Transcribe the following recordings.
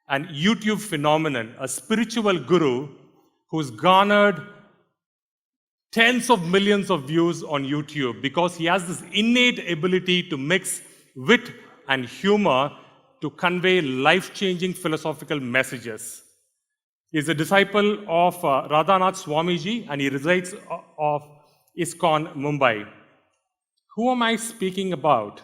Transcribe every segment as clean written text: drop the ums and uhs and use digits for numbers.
an YouTube phenomenon, a spiritual guru who's garnered tens of millions of views on YouTube because he has this innate ability to mix wit and humor to convey life-changing philosophical messages. He is a disciple of Radhanath Swamiji and he resides of ISKCON, Mumbai. Who am I speaking about?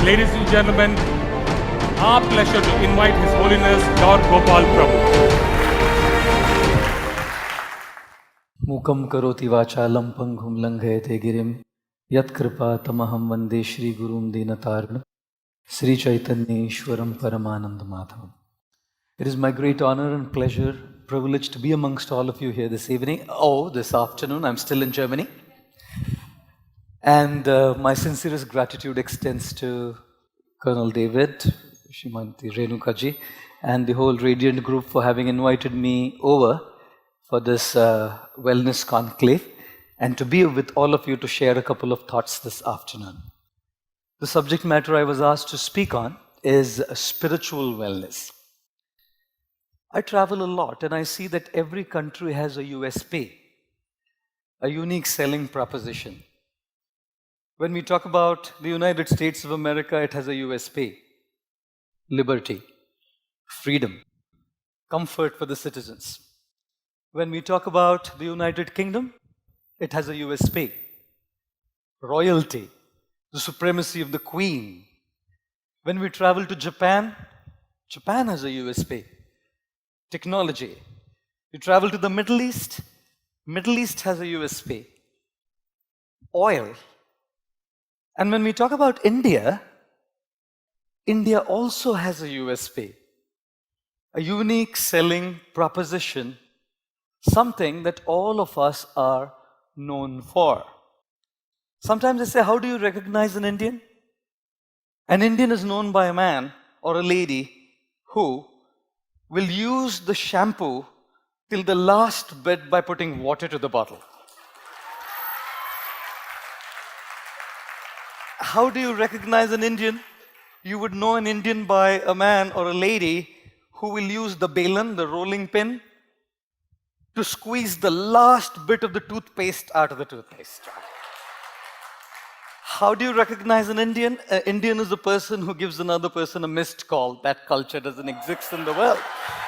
Ladies and gentlemen, our pleasure to invite His Holiness Lord Gopal Prabhu. मूकं करोति वाचालं पंगुं लंघयते गिरिं यत्कृपा तमहं वन्दे श्रीगुरुं दीनतारिणं श्रीचैतन्येश्वरं परमानन्दमाधवम्. It is my great honor and pleasure, privilege to be amongst all of you here this evening, this afternoon. I'm still in Germany. And my sincerest gratitude extends to Colonel David, Shrimanti Renukaji, and the whole Radiant group for having invited me over for this wellness conclave and to be with all of you to share a couple of thoughts this afternoon. The subject matter I was asked to speak on is spiritual wellness. I travel a lot and I see that every country has a USP, a unique selling proposition. When we talk about the United States of America, it has a USP: liberty, freedom, comfort for the citizens. When we talk about the United Kingdom, it has a USP: royalty, the supremacy of the Queen. When we travel to Japan, Japan has a USP: technology. You travel to the Middle East has a USP: oil. And when we talk about India, India also has a USP, a unique selling proposition, something that all of us are known for. Sometimes I say, how do you recognize an Indian? An Indian is known by a man or a lady who will use the shampoo till the last bit by putting water to the bottle. How do you recognize an Indian? You would know an Indian by a man or a lady who will use the balan, the rolling pin, to squeeze the last bit of the toothpaste out of the toothpaste. How do you recognize an Indian? An Indian is a person who gives another person a missed call. That culture doesn't exist in the world.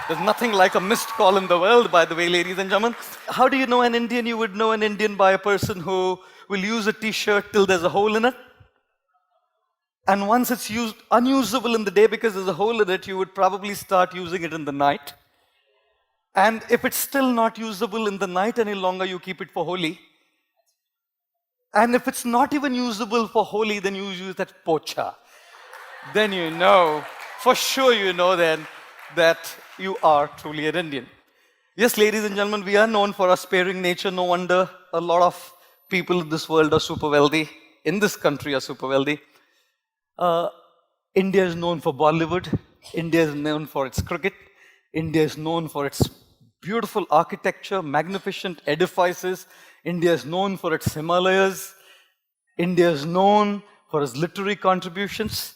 There's nothing like a missed call in the world, by the way, ladies and gentlemen. How do you know an Indian? You would know an Indian by a person who will use a t-shirt till there's a hole in it. And once it's unusable in the day because there's a hole in it, you would probably start using it in the night. And if it's still not usable in the night any longer, you keep it for Holi. And if it's not even usable for Holi, then you use that pocha. Then you know, for sure you know then that you are truly an Indian. Yes, ladies and gentlemen, we are known for our sparing nature. No wonder a lot of people in this world are super wealthy, in this country are super wealthy. India is known for Bollywood. India is known for its cricket. India is known for its beautiful architecture, magnificent edifices. India is known for its Himalayas. India is known for its literary contributions.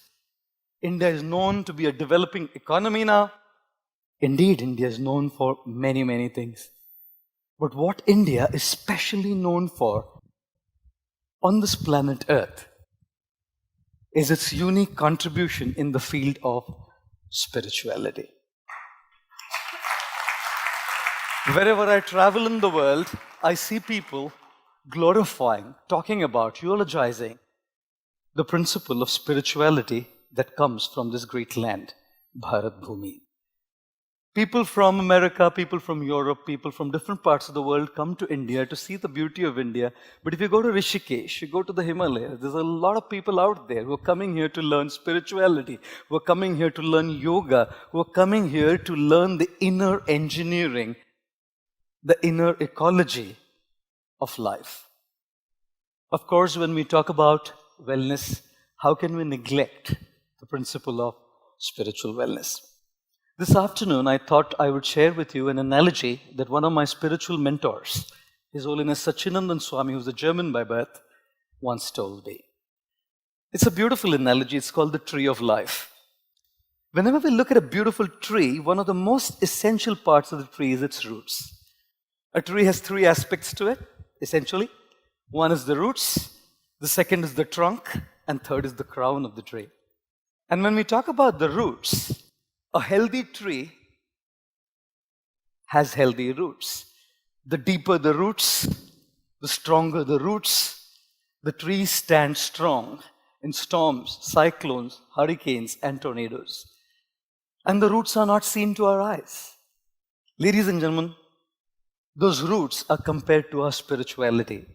India is known to be a developing economy now. Indeed, India is known for many, many things. But what India is specially known for on this planet Earth is its unique contribution in the field of spirituality. Wherever I travel in the world, I see people glorifying, talking about, eulogizing the principle of spirituality that comes from this great land, Bharat Bhumi. People from America, people from Europe, people from different parts of the world come to India to see the beauty of India. But if you go to Rishikesh, you go to the Himalayas, there's a lot of people out there who are coming here to learn spirituality, who are coming here to learn yoga, who are coming here to learn the inner engineering, the inner ecology of life. Of course, when we talk about wellness, how can we neglect the principle of spiritual wellness? This afternoon, I thought I would share with you an analogy that one of my spiritual mentors, His Holiness Sachinandan Swami, who's a German by birth, once told me. It's a beautiful analogy. It's called the tree of life. Whenever we look at a beautiful tree, one of the most essential parts of the tree is its roots. A tree has three aspects to it, essentially. One is the roots, the second is the trunk, and third is the crown of the tree. And when we talk about the roots, a healthy tree has healthy roots. The deeper the roots, the stronger the roots, the tree stands strong in storms, cyclones, hurricanes, and tornadoes. And the roots are not seen to our eyes. Ladies and gentlemen, those roots are compared to our spirituality.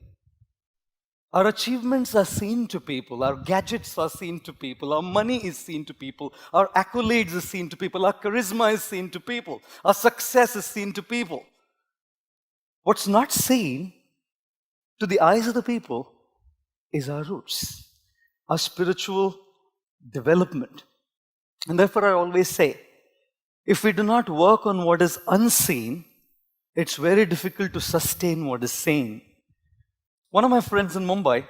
Our achievements are seen to people, our gadgets are seen to people, our money is seen to people, our accolades are seen to people, our charisma is seen to people, our success is seen to people. What's not seen to the eyes of the people is our roots, our spiritual development. And therefore, I always say, if we do not work on what is unseen, it's very difficult to sustain what is seen. One of my friends in Mumbai,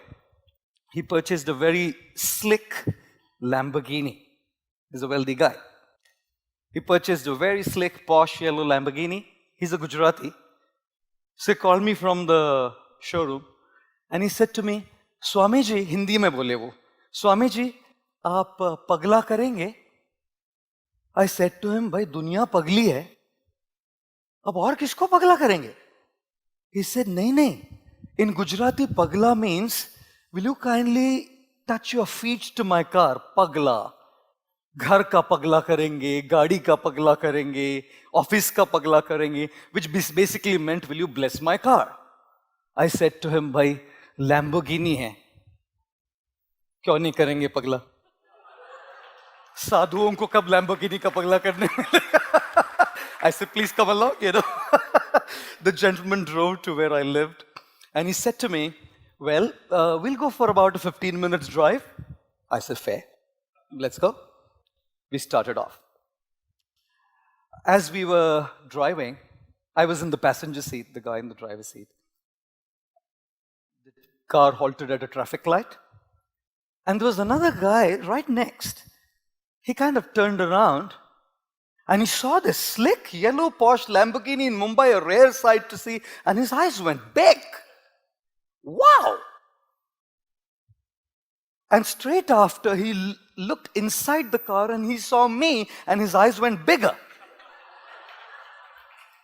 he purchased a very slick Lamborghini. He's a wealthy guy. He purchased a very slick, posh yellow Lamborghini. He's a Gujarati. So he called me from the showroom and he said to me, Swami ji, Hindi mein bole wo, Swami ji, aap pagla karenge? I said to him, bhai, duniya pagli hai. Ab aur kisko pagla karenge? He said, nahi. In Gujarati, pagla means, will you kindly touch your feet to my car? Pagla. Ghar ka pagla karenge, gaadi ka pagla karenge, office ka pagla karenge, which basically meant, will you bless my car? I said to him, bhai, Lamborghini hai. Kyun nahi karenge pagla? Sadhuon ko kab Lamborghini ka pagla karne? I said, please come along, The gentleman drove to where I lived. And he said to me, well, we'll go for about a 15 minutes drive. I said, fair. Let's go. We started off. As we were driving, I was in the passenger seat, the guy in the driver's seat. The car halted at a traffic light. And there was another guy right next. He kind of turned around and he saw this slick, yellow, posh Lamborghini in Mumbai, a rare sight to see, and his eyes went big. Wow! And straight after, he looked inside the car and he saw me and his eyes went bigger.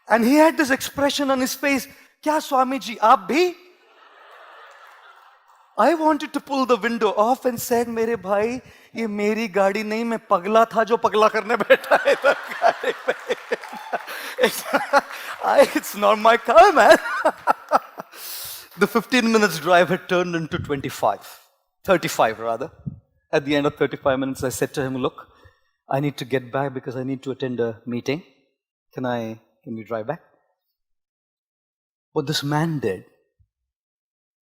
And he had this expression on his face, Kya Swami ji, aap bhi? I wanted to pull the window off and said, Mere bhai, ye meri gaadi nahi, main pagla tha jo pagla karne baitha hai idhar gaadi pe. It's not my car, man. The 15 minutes drive had turned into 35 rather. At the end of 35 minutes, I said to him, look, I need to get back because I need to attend a meeting. Can we drive back? What this man did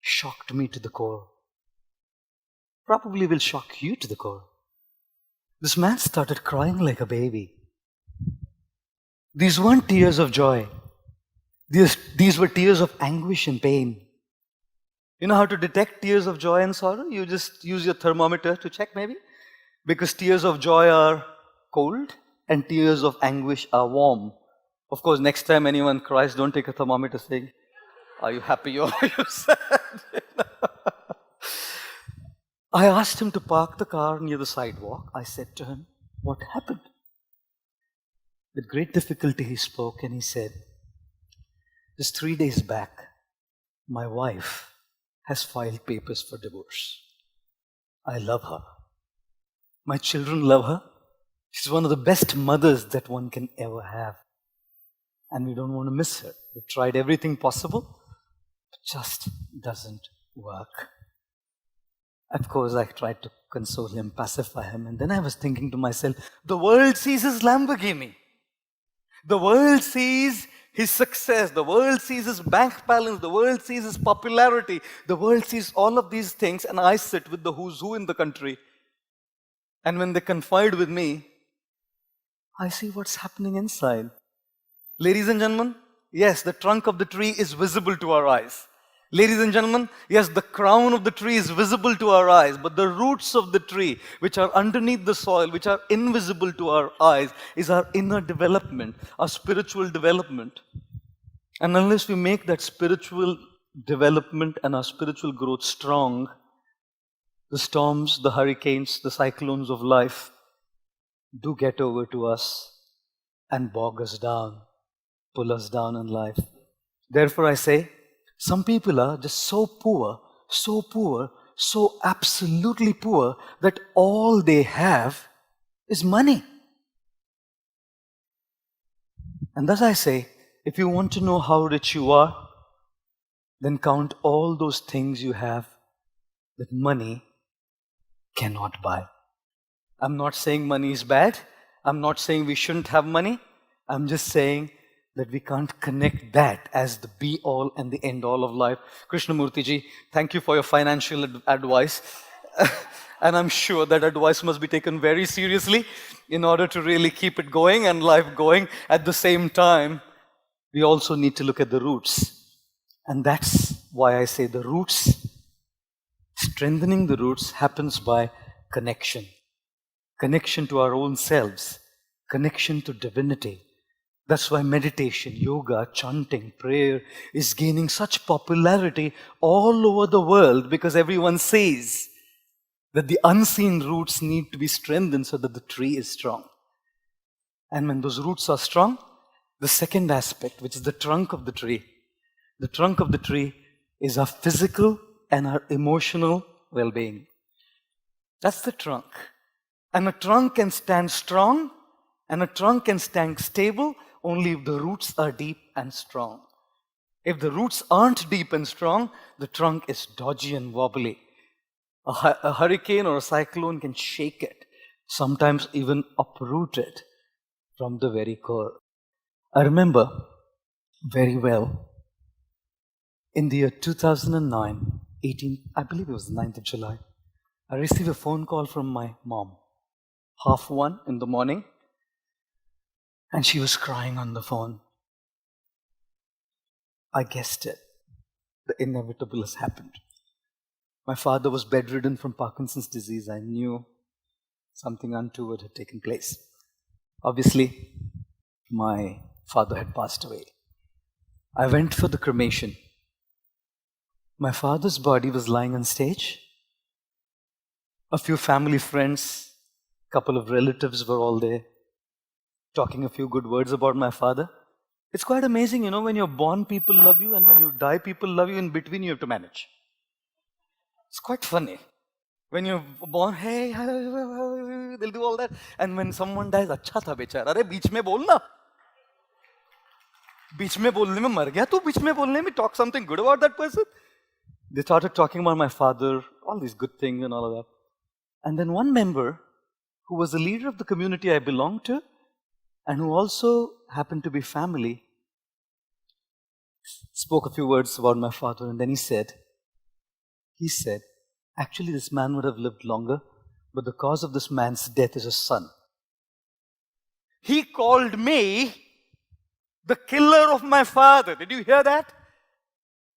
shocked me to the core. Probably will shock you to the core. This man started crying like a baby. These weren't tears of joy. These were tears of anguish and pain. You know how to detect tears of joy and sorrow? You just use your thermometer to check maybe. Because tears of joy are cold and tears of anguish are warm. Of course, next time anyone cries, don't take a thermometer saying, are you happy or are you sad? I asked him to park the car near the sidewalk. I said to him, what happened? With great difficulty he spoke and he said, just 3 days back, my wife has filed papers for divorce. I love her. My children love her. She's one of the best mothers that one can ever have. And we don't want to miss her. We've tried everything possible. It just doesn't work. Of course, I tried to console him, pacify him. And then I was thinking to myself, the world sees his Lamborghini. The world sees his success. The world sees his bank balance. The world sees his popularity. The world sees all of these things. And I sit with the who's who in the country. And when they confide with me, I see what's happening inside. Ladies and gentlemen, yes, the trunk of the tree is visible to our eyes. Ladies and gentlemen, yes, the crown of the tree is visible to our eyes, but the roots of the tree, which are underneath the soil, which are invisible to our eyes, is our inner development, our spiritual development. And unless we make that spiritual development and our spiritual growth strong, the storms, the hurricanes, the cyclones of life do get over to us and bog us down, pull us down in life. Therefore, I say, some people are just so poor, so absolutely poor that all they have is money. And thus I say, if you want to know how rich you are, then count all those things you have that money cannot buy. I'm not saying money is bad. I'm not saying we shouldn't have money. I'm just saying that we can't connect that as the be-all and the end-all of life. Krishnamurti ji, thank you for your financial advice. And I'm sure that advice must be taken very seriously in order to really keep it going and life going. At the same time, we also need to look at the roots. And that's why I say the roots, strengthening the roots happens by connection. Connection to our own selves, connection to divinity. That's why meditation, yoga, chanting, prayer is gaining such popularity all over the world, because everyone says that the unseen roots need to be strengthened so that the tree is strong. And when those roots are strong, the second aspect, which is the trunk of the tree is our physical and our emotional well-being. That's the trunk. And a trunk can stand strong and a trunk can stand stable only if the roots are deep and strong. If the roots aren't deep and strong, the trunk is dodgy and wobbly. A hurricane or a cyclone can shake it, sometimes even uproot it from the very core. I remember very well, in the year 2009, I believe it was the 9th of July, I received a phone call from my mom, 1:30 in the morning, and she was crying on the phone. I guessed it. The inevitable has happened. My father was bedridden from Parkinson's disease. I knew something untoward had taken place. Obviously, my father had passed away. I went for the cremation. My father's body was lying on stage. A few family friends, a couple of relatives were all there, talking a few good words about my father. It's quite amazing, when you're born, people love you, and when you die, people love you. In between, you have to manage. It's quite funny. When you're born, hey, they'll do all that. And when someone dies, अच्छा था बेचारा, अरे बीच में बोल ना. बीच में बोलने में मर गया तू, बीच में बोलने में talk something good about that person. They started talking about my father, all these good things and all of that. And then one member, who was the leader of the community I belonged to, and who also happened to be family, spoke a few words about my father, and then he said, actually this man would have lived longer, but the cause of this man's death is his son. He called me the killer of my father. Did you hear that?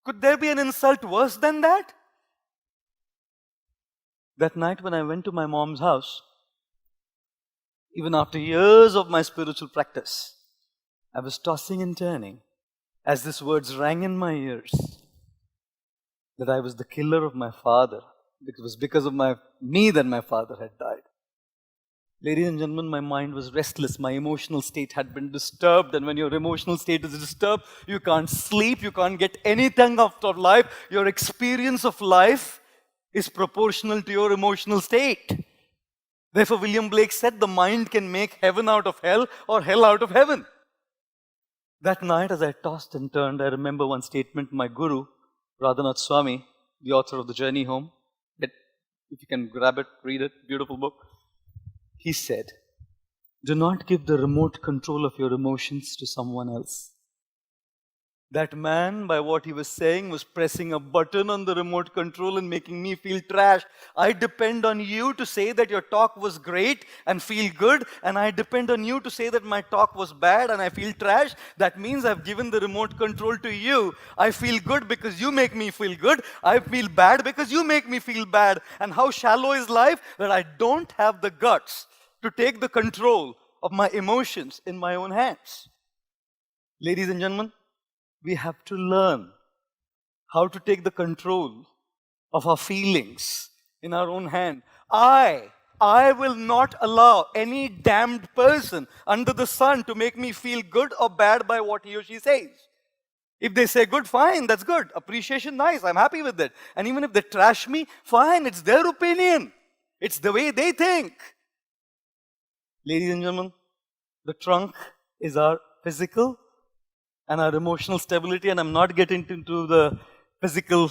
Could there be an insult worse than that? That night when I went to my mom's house, even after years of my spiritual practice, I was tossing and turning as these words rang in my ears, that I was the killer of my father. It was because of me that my father had died. Ladies and gentlemen, my mind was restless. My emotional state had been disturbed. And when your emotional state is disturbed, you can't sleep, you can't get anything out of life. Your experience of life is proportional to your emotional state. Therefore, William Blake said, the mind can make heaven out of hell or hell out of heaven. That night, as I tossed and turned, I remember one statement my guru, Radhanath Swami, the author of The Journey Home, if you can grab it, read it, beautiful book. He said, do not give the remote control of your emotions to someone else. That man, by what he was saying, was pressing a button on the remote control and making me feel trash. I depend on you to say that your talk was great and feel good, and I depend on you to say that my talk was bad and I feel trash. That means I've given the remote control to you. I feel good because you make me feel good. I feel bad because you make me feel bad. And how shallow is life that I don't have the guts to take the control of my emotions in my own hands. Ladies and gentlemen, we have to learn how to take the control of our feelings in our own hand. I will not allow any damned person under the sun to make me feel good or bad by what he or she says. If they say good, fine, that's good. Appreciation, nice, I'm happy with it. And even if they trash me, fine, it's their opinion. It's the way they think. Ladies and gentlemen, the trunk is our physical and our emotional stability, and I'm not getting into the physical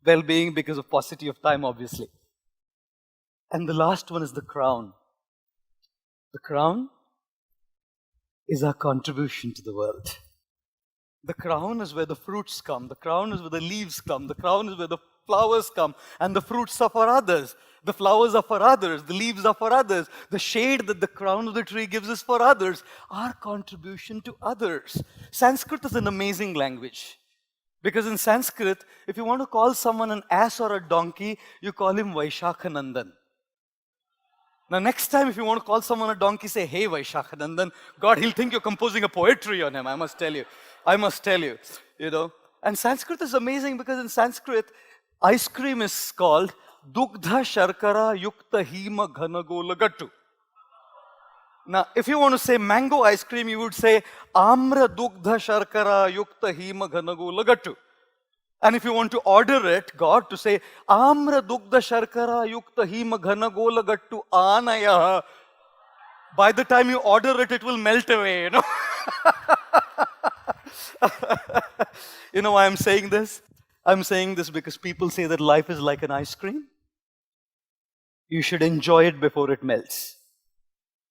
well-being because of paucity of time, obviously. And the last one is the crown. The crown is our contribution to the world. The crown is where the fruits come. The crown is where the leaves come. The crown is where the flowers come. And the fruits are for others. The flowers are for others. The leaves are for others. The shade that the crown of the tree gives is for others. Our contribution to others. Sanskrit is an amazing language. Because in Sanskrit, if you want to call someone an ass or a donkey, you call him Vaishakhanandan. Now, next time, if you want to call someone a donkey, say, hey, Vaishakhanandan. God, he'll think you're composing a poetry on him, I must tell you. I must tell you, you know. And Sanskrit is amazing because in Sanskrit, ice cream is called Dugdha Sharkara Yukta Hima Ghanagola Gattu. Now, if you want to say mango ice cream, you would say Amra Dugdha Sharkara Yukta Hima Ghanagola Gattu. And if you want to order it, God, to say Amra Dugdha Sharkara Yukta Hima Ghanagola Gattu Anaya, by the time you order it, it will melt away, you know. You know why I'm saying this? I'm saying this because people say that life is like an ice cream. You should enjoy it before it melts.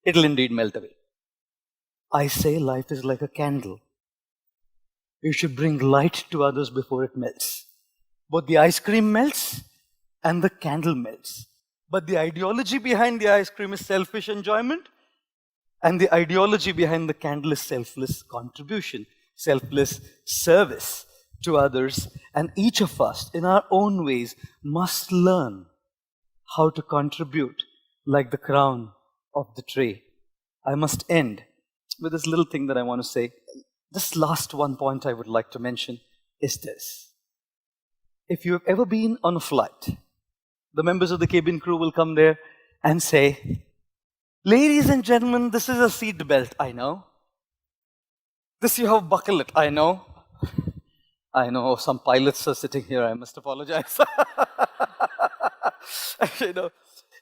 It'll indeed melt away. I say life is like a candle. You should bring light to others before it melts. Both the ice cream melts and the candle melts. But the ideology behind the ice cream is selfish enjoyment, and the ideology behind the candle is selfless contribution, selfless service to others. And each of us, in our own ways, must learn how to contribute like the crown of the tree. I must end with this little thing that I want to say. This last one point I would like to mention is this. If you have ever been on a flight, the members of the cabin crew will come there and say, ladies and gentlemen, this is a seat belt, I know. This you have buckle it, I know. I know some pilots are sitting here, I must apologize. You know,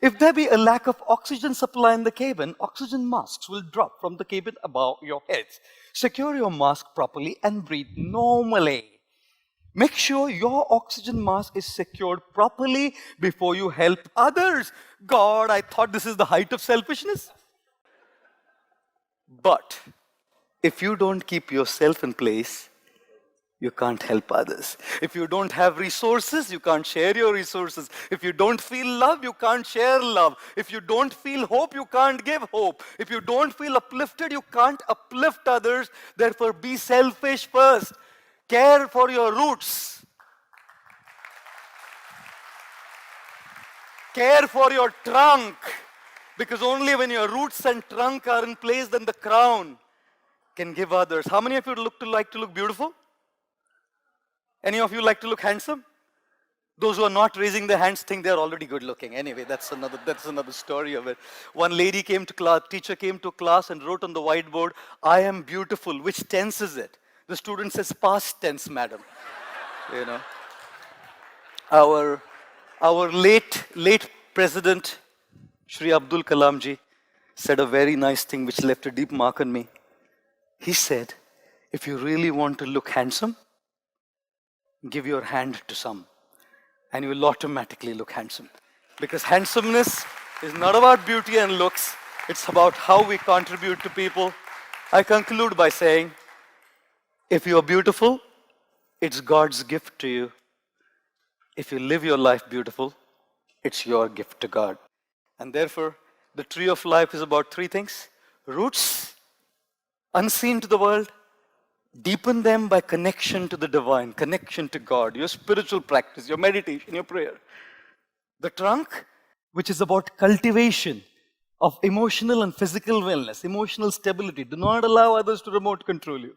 if there be a lack of oxygen supply in the cabin, oxygen masks will drop from the cabin above your heads. Secure your mask properly and breathe normally. Make sure your oxygen mask is secured properly before you help others. God, I thought this is the height of selfishness. But if you don't keep yourself in place, you can't help others. If you don't have resources, you can't share your resources. If you don't feel love, you can't share love. If you don't feel hope, you can't give hope. If you don't feel uplifted, you can't uplift others. Therefore, be selfish first. Care for your roots. Care for your trunk. Because only when your roots and trunk are in place, then the crown can give others. How many of you like to look beautiful? Any of you like to look handsome? Those who are not raising their hands think they're already good looking. Anyway, that's another story of it. One lady came to class, teacher came to class and wrote on the whiteboard, I am beautiful. Which tense is it? The student says, past tense, madam. You know. Our late president, Shri Abdul Kalam ji, said a very nice thing which left a deep mark on me. He said, if you really want to look handsome, give your hand to some, and you will automatically look handsome. Because handsomeness is not about beauty and looks, it's about how we contribute to people. I conclude by saying, if you are beautiful, it's God's gift to you. If you live your life beautiful, it's your gift to God. And therefore, the tree of life is about three things: roots, unseen to the world, deepen them by connection to the divine, connection to God, your spiritual practice, your meditation, your prayer. The trunk, which is about cultivation of emotional and physical wellness, emotional stability. Do not allow others to remote control you.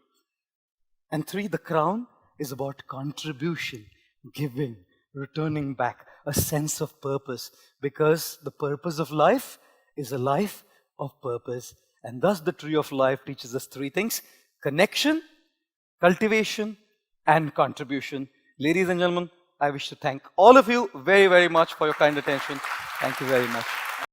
And three, the crown is about contribution, giving, returning back, a sense of purpose. Because the purpose of life is a life of purpose. And thus the tree of life teaches us three things: connection, cultivation, and contribution. Ladies and gentlemen, I wish to thank all of you very, very much for your kind attention. Thank you very much.